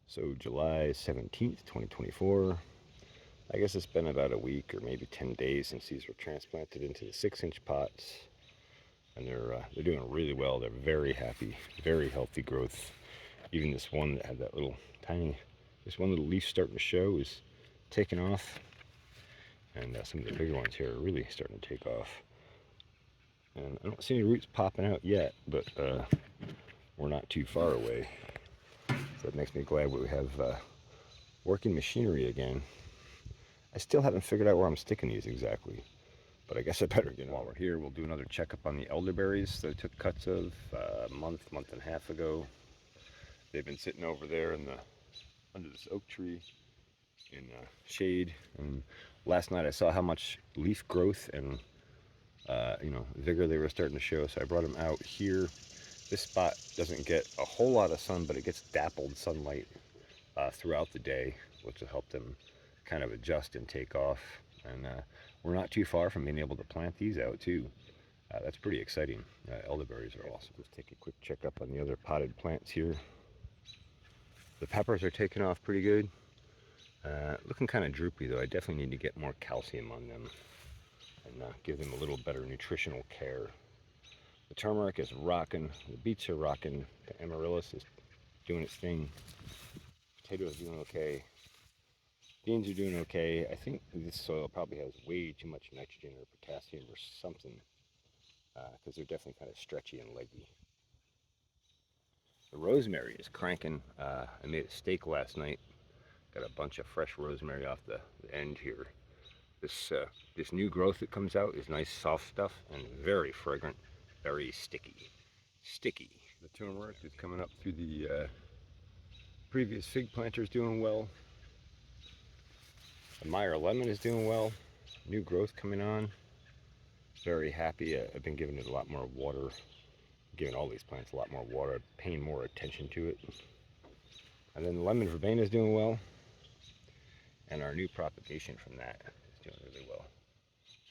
So July 17th, 2024. I guess it's been about a week or maybe 10 days since these were transplanted into the 6-inch pots, and they're doing really well. They're very happy, very healthy growth. Even this one that had that this one little leaf starting to show is taking off, and some of the bigger ones here are really starting to take off. And I don't see any roots popping out yet, but we're not too far away. So it makes me glad we have working machinery again. I still haven't figured out where I'm sticking these exactly, but I guess I better get. While we're here, we'll do another checkup on the elderberries that I took cuts of a month and a half ago. They've been sitting over there under this oak tree in shade, and last night I saw how much leaf growth and vigor they were starting to show, so I brought them out here. This spot doesn't get a whole lot of sun, but it gets dappled sunlight throughout the day, which will help them kind of adjust and take off. And we're not too far from being able to plant these out too. That's pretty exciting. Elderberries are awesome. Just take a quick checkup on the other potted plants here. The peppers are taking off pretty good. Looking kind of droopy though. I definitely need to get more calcium on them and give them a little better nutritional care. The turmeric is rocking, the beets are rocking, the amaryllis is doing its thing, potatoes are doing okay, beans are doing okay. I think this soil probably has way too much nitrogen or potassium or something, because they're definitely kind of stretchy and leggy. The rosemary is cranking. I made a steak last night, got a bunch of fresh rosemary off the end here. This new growth that comes out is nice soft stuff and very fragrant. Very sticky. The turmeric is coming up through the previous fig planters, doing well. The Meyer lemon is doing well. New growth coming on. Very happy. I've been giving it a lot more water. Giving all these plants a lot more water. Paying more attention to it. And then the lemon verbena is doing well. And our new propagation from that is doing really well.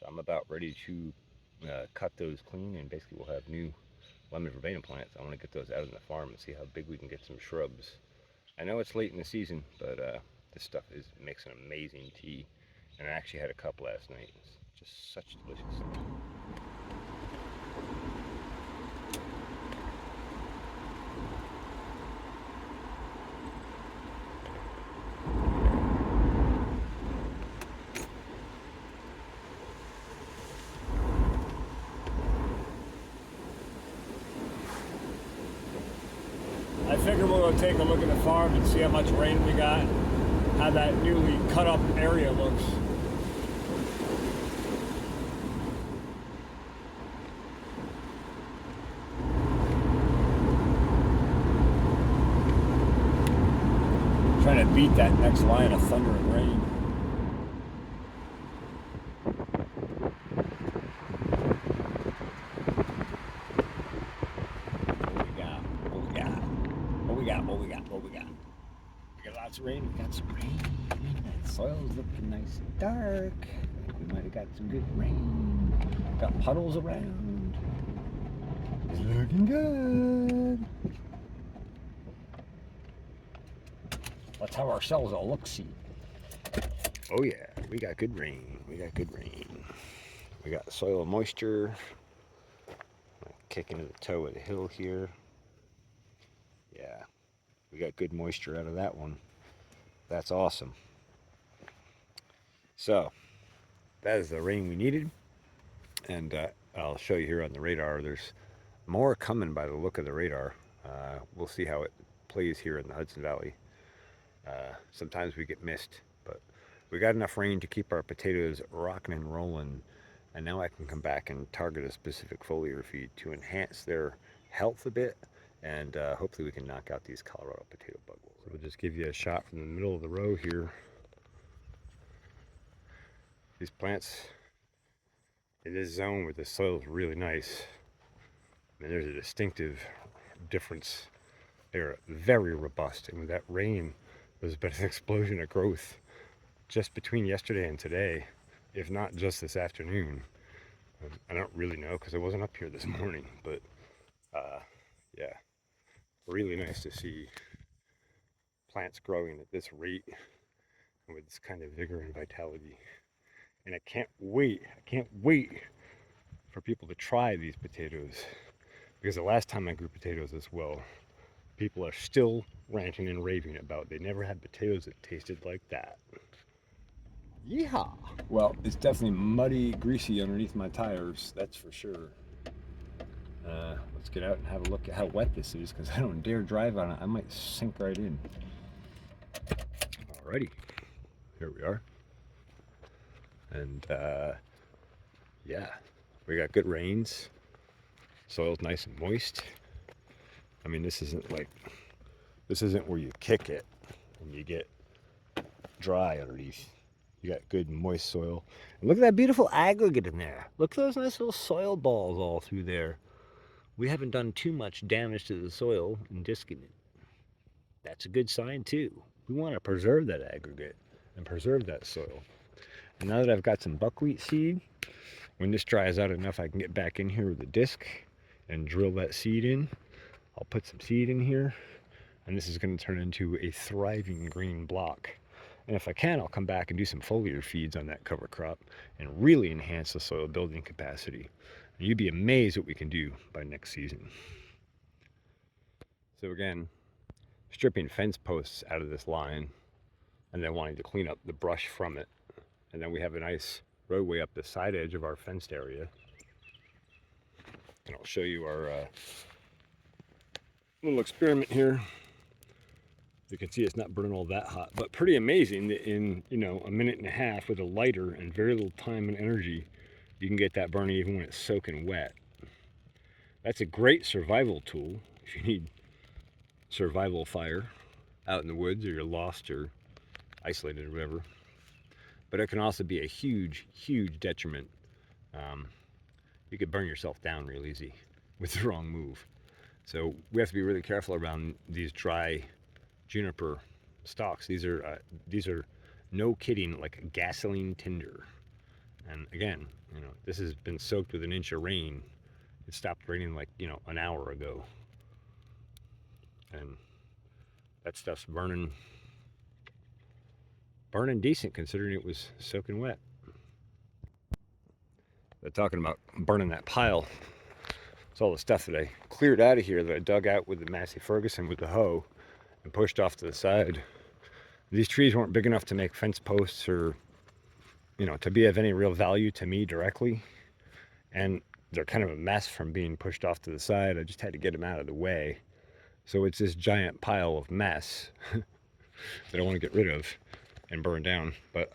So I'm about ready to cut those clean, and basically we'll have new lemon verbena plants. I want to get those out in the farm and see how big we can get some shrubs. I know it's late in the season, but this stuff makes an amazing tea, and I actually had a cup last night. It's just such delicious stuff. I figure we'll go take a look at the farm and see how much rain we got, how that newly cut up area looks. Trying to beat that next line of thunder and rain. What we got? We got lots of rain. We got some rain. That soil's looking nice and dark. I think we might have got some good rain. Got puddles around. It's looking good. Let's have ourselves a look-see. Oh yeah, we got good rain. We got the soil moisture. Kicking to the toe of the hill here. Yeah. We got good moisture out of that one. That's awesome. So, that is the rain we needed. And I'll show you here on the radar. There's more coming by the look of the radar. We'll see how it plays here in the Hudson Valley. Sometimes we get mist, but we got enough rain to keep our potatoes rocking and rolling. And now I can come back and target a specific foliar feed to enhance their health a bit. And hopefully we can knock out these Colorado potato bug wolves. So we'll just give you a shot from the middle of the row here. These plants in this zone where the soil is really nice, I mean, there's a distinctive difference. They're very robust, and with that rain, there's been an explosion of growth just between yesterday and today, if not just this afternoon. I don't really know because I wasn't up here this morning, but yeah. Really nice to see plants growing at this rate and with this kind of vigor and vitality. And I can't wait for people to try these potatoes, because the last time I grew potatoes as well, people are still ranting and raving about they never had potatoes that tasted like that. Yeehaw! Well, it's definitely muddy, greasy underneath my tires, that's for sure. Let's get out and have a look at how wet this is, because I don't dare drive on it. I might sink right in. Alrighty, here we are. And yeah, we got good rains. Soil's nice and moist. I mean, this isn't where you kick it and you get dry underneath. You got good moist soil. And look at that beautiful aggregate in there. Look at those nice little soil balls all through there. We haven't done too much damage to the soil in disking it. That's a good sign too. We want to preserve that aggregate and preserve that soil. And now that I've got some buckwheat seed, when this dries out enough, I can get back in here with a disc and drill that seed in. I'll put some seed in here, and this is going to turn into a thriving green block. And if I can, I'll come back and do some foliar feeds on that cover crop and really enhance the soil building capacity. And you'd be amazed what we can do by next season. So again, stripping fence posts out of this line and then wanting to clean up the brush from it. And then we have a nice roadway up the side edge of our fenced area. And I'll show you our little experiment here. You can see it's not burning all that hot, but pretty amazing that in, a minute and a half with a lighter and very little time and energy, you can get that burning even when it's soaking wet. That's a great survival tool if you need survival fire out in the woods, or you're lost or isolated or whatever. But it can also be a huge, huge detriment. You could burn yourself down real easy with the wrong move. So we have to be really careful around these dry juniper stalks. These are no kidding, like gasoline tinder. And again, this has been soaked with an inch of rain. It stopped raining like an hour ago, and that stuff's burning decent considering it was soaking wet. They're talking about burning that pile. It's all the stuff that I cleared out of here that I dug out with the Massey Ferguson with the hoe and pushed off to the side. These trees weren't big enough to make fence posts or, to be of any real value to me directly. And they're kind of a mess from being pushed off to the side. I just had to get them out of the way. So it's this giant pile of mess that I want to get rid of and burn down. But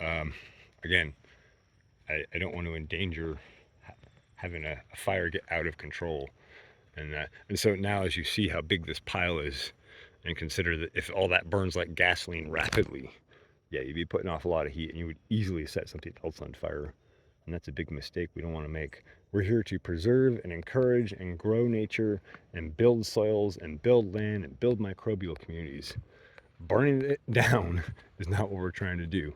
again, I don't want to endanger having a fire get out of control. And so now, as you see how big this pile is, and consider that if all that burns like gasoline rapidly, yeah, you'd be putting off a lot of heat and you would easily set something else on fire. And that's a big mistake we don't want to make. We're here to preserve and encourage and grow nature and build soils and build land and build microbial communities. Burning it down is not what we're trying to do.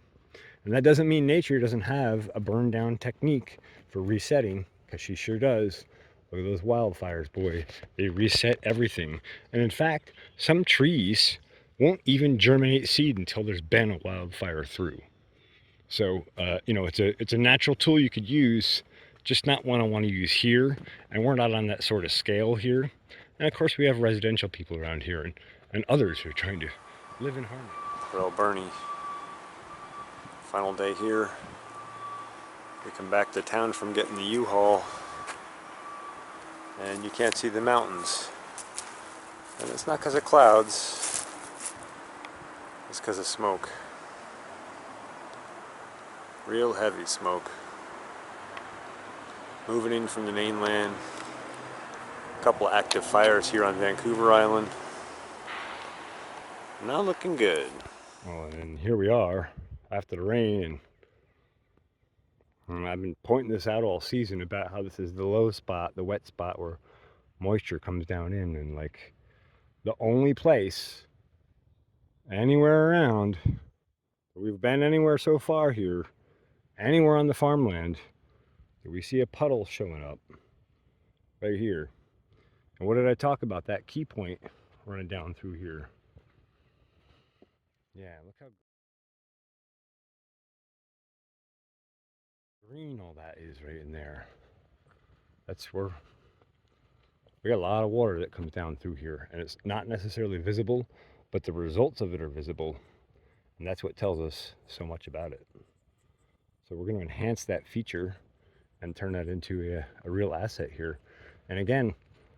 And that doesn't mean nature doesn't have a burn down technique for resetting, because she sure does. Look at those wildfires, boy. They reset everything. And in fact, some trees won't even germinate seed until there's been a wildfire through. So, it's a natural tool you could use, just not one I want to use here. And we're not on that sort of scale here. And of course, we have residential people around here and others who are trying to live in harmony. Well, Bernie, final day here. We come back to town from getting the U-Haul, and you can't see the mountains. And it's not because of clouds, it's because of smoke. Real heavy smoke. Moving in from the mainland. A couple active fires here on Vancouver Island. Not looking good. Well, and here we are after the rain, and I've been pointing this out all season about how this is the low spot, the wet spot where moisture comes down in, and like the only place anywhere around that we've been anywhere so far here, anywhere on the farmland, that we see a puddle showing up right here. And what did I talk about? That key point running down through here. Yeah, look how green all that is right in there. That's where we got a lot of water that comes down through here, and it's not necessarily visible, but the results of it are visible, and that's what tells us so much about it. So we're going to enhance that feature and turn that into a real asset here. And again,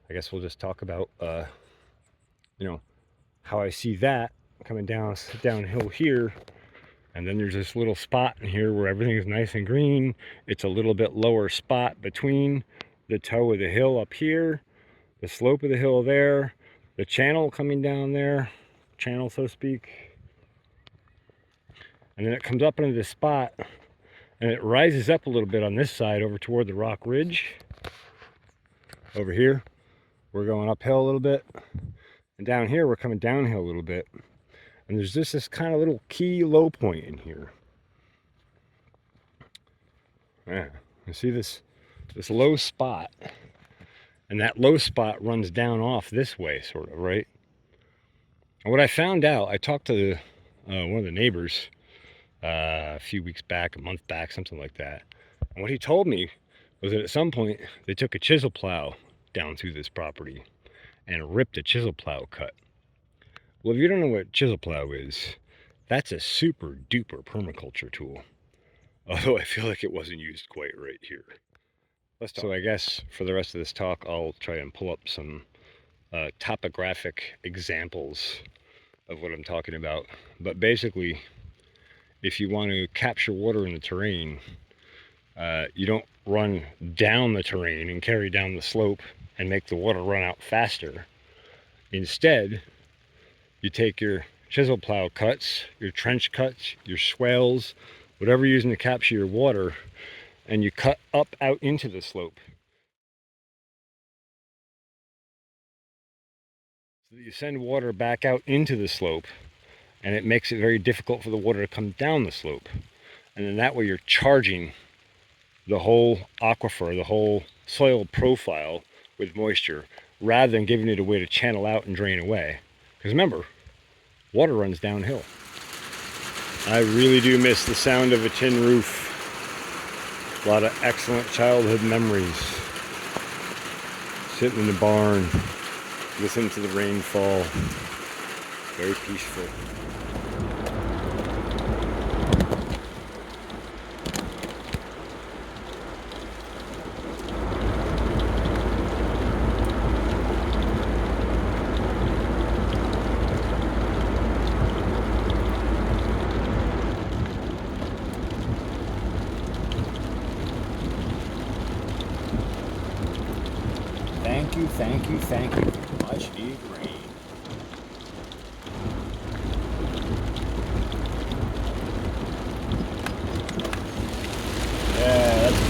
I guess we'll just talk about how I see that coming downhill here. And then there's this little spot in here where everything is nice and green. It's a little bit lower spot between the toe of the hill up here, the slope of the hill there, the channel coming down there, channel so to speak. And then it comes up into this spot and it rises up a little bit on this side over toward the rock ridge. Over here, we're going uphill a little bit. And down here, we're coming downhill a little bit. And there's just this kind of little key low point in here. Yeah, you see this low spot. And that low spot runs down off this way, sort of, right? And what I found out, I talked to one of the neighbors a few weeks back, a month back, something like that. And what he told me was that at some point, they took a chisel plow down through this property and ripped a chisel plow cut. Well, if you don't know what chisel plow is, that's a super duper permaculture tool. Although I feel like it wasn't used quite right here. So I guess for the rest of this talk, I'll try and pull up some topographic examples of what I'm talking about. But basically, if you want to capture water in the terrain, you don't run down the terrain and carry down the slope and make the water run out faster. Instead, you take your chisel plow cuts, your trench cuts, your swales, whatever you're using to capture your water, and you cut up out into the slope. So that you send water back out into the slope, and it makes it very difficult for the water to come down the slope. And then that way you're charging the whole aquifer, the whole soil profile with moisture, rather than giving it a way to channel out and drain away. Because remember, water runs downhill. I really do miss the sound of a tin roof. A lot of excellent childhood memories. Sitting in the barn, listening to the rain fall. Very peaceful. Thank you. Much needed rain. Yeah, that's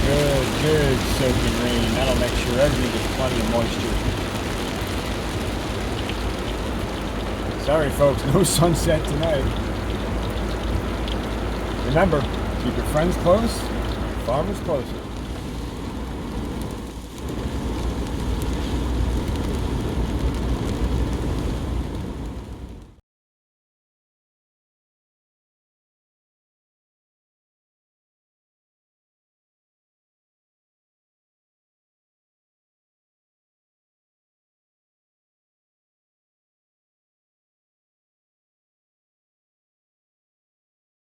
good soaking rain. That'll make sure everything gets plenty of moisture. Sorry folks, no sunset tonight. Remember, keep your friends close, farmers closer.